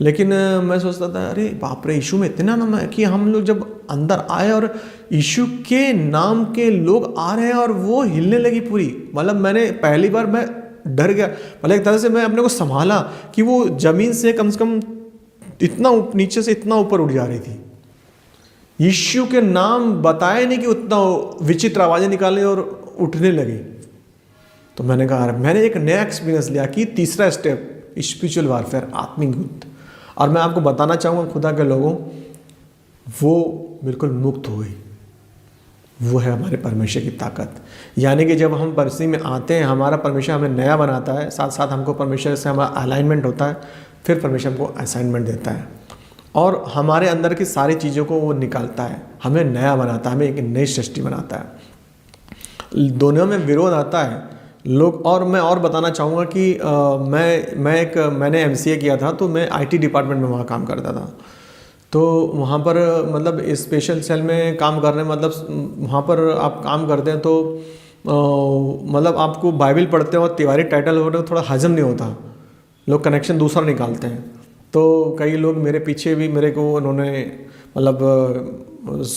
लेकिन मैं सोचता था अरे बाप रे, यीशु में इतना नाम है कि हम लोग जब अंदर आए और यीशु के नाम के लोग आ रहे हैं और वो हिलने लगी पूरी। मतलब मैंने पहली बार मैं डर गया, मतलब एक तरह से मैं अपने को संभाला कि वो ज़मीन से कम इतना नीचे से इतना ऊपर उठ जा रही थी। यीशु के नाम बताए नहीं कि उतना विचित्र आवाज़ें निकालने और उठने लगी। तो मैंने कहा मैंने एक नया एक्सपीरियंस लिया कि तीसरा स्टेप स्पिरिचुअल वारफेयर, आत्मिक युद्ध। और मैं आपको बताना चाहूँगा खुदा के लोगों, वो बिल्कुल मुक्त हो गई। वो है हमारे परमेश्वर की ताकत। यानी कि जब हम मसीह में आते हैं, हमारा परमेश्वर हमें नया बनाता है, साथ साथ हमको परमेश्वर से हमारा अलाइनमेंट होता है, फिर परमेश्वर हमको असाइनमेंट देता है और हमारे अंदर की सारी चीज़ों को वो निकालता है, हमें नया बनाता है, हमें एक नई सृष्टि बनाता है। दोनों में विरोध आता है लोग। और मैं और बताना चाहूँगा कि मैंने MCA किया था, तो मैं IT डिपार्टमेंट में वहाँ काम करता था। तो वहाँ पर मतलब स्पेशल सेल में काम करने, मतलब वहाँ पर आप काम करते हैं तो मतलब आपको बाइबल पढ़ते हैं और तिवारी टाइटल हो रहे, थोड़ा हजम नहीं होता, लोग कनेक्शन दूसरा निकालते हैं। तो कई लोग मेरे पीछे भी मेरे को उन्होंने मतलब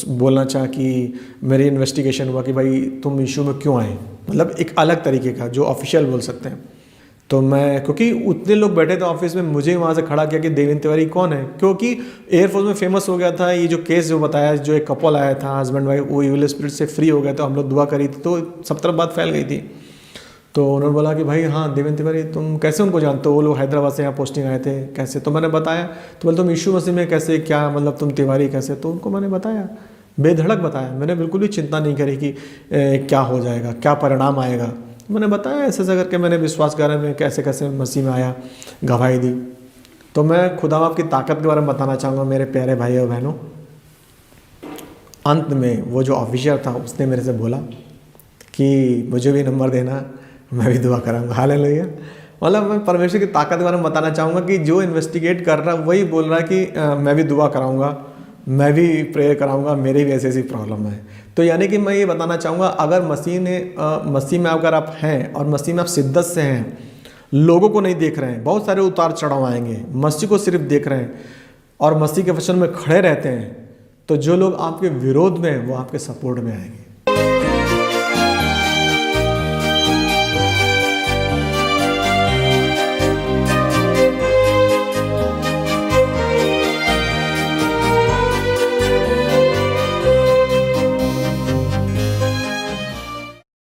बोलना चाहा कि मेरी इन्वेस्टिगेशन हुआ कि भाई तुम यीशु में क्यों आए, मतलब एक अलग तरीके का जो ऑफिशियल बोल सकते हैं। तो मैं, क्योंकि उतने लोग बैठे थे ऑफिस में, मुझे ही वहाँ से खड़ा किया कि देवेंद्र तिवारी कौन है, क्योंकि एयरफोर्स में फेमस हो गया था ये जो केस जो बताया, जो एक कपल आया था हस्बैंड वाइफ, वो इविल स्पिरिट से फ्री हो गया, तो हम लोग दुआ करी थी, तो सब तरफ बात फैल गई थी। तो उन्होंने बोला कि भाई हाँ देवेंद्र तिवारी तुम कैसे उनको जानते हो, वो लोग हैदराबाद से यहाँ पोस्टिंग आए थे कैसे, तो मैंने बताया। तो बोले तुम यीशु मसीह में कैसे, क्या मतलब तुम तिवारी कैसे, तो उनको मैंने बताया, बेधड़क बताया, मैंने बिल्कुल भी चिंता नहीं करी कि क्या हो जाएगा, क्या परिणाम आएगा, मैंने बताया ऐसे ऐसे करके मैंने विश्वास करा, मैं कैसे कैसे मसीह में आया, गवाही दी। तो मैं खुदा आपकी ताकत के बारे में बताना चाहूँगा मेरे प्यारे भाई और बहनों। अंत में वो जो ऑफिसर था उसने मेरे से बोला कि मुझे भी नंबर देना, मैं भी दुआ कराऊंगा। हालेलुया। मतलब मैं परमेश्वर की ताकत के बारे में बताना चाहूँगा कि जो इन्वेस्टिगेट कर रहा है वही बोल रहा है कि मैं भी दुआ कराऊंगा, मैं भी प्रेयर कराऊंगा, मेरी भी ऐसी ऐसी प्रॉब्लम है। तो यानी कि मैं ये बताना चाहूँगा, अगर मसीह में अगर आप हैं और मसीह में आप शिद्दत से हैं, लोगों को नहीं देख रहे हैं, बहुत सारे उतार चढ़ाव आएंगे, मसीह को सिर्फ देख रहे हैं और मसीह के वचन में खड़े रहते हैं, तो जो लोग आपके विरोध में हैं वो आपके सपोर्ट में आएंगे।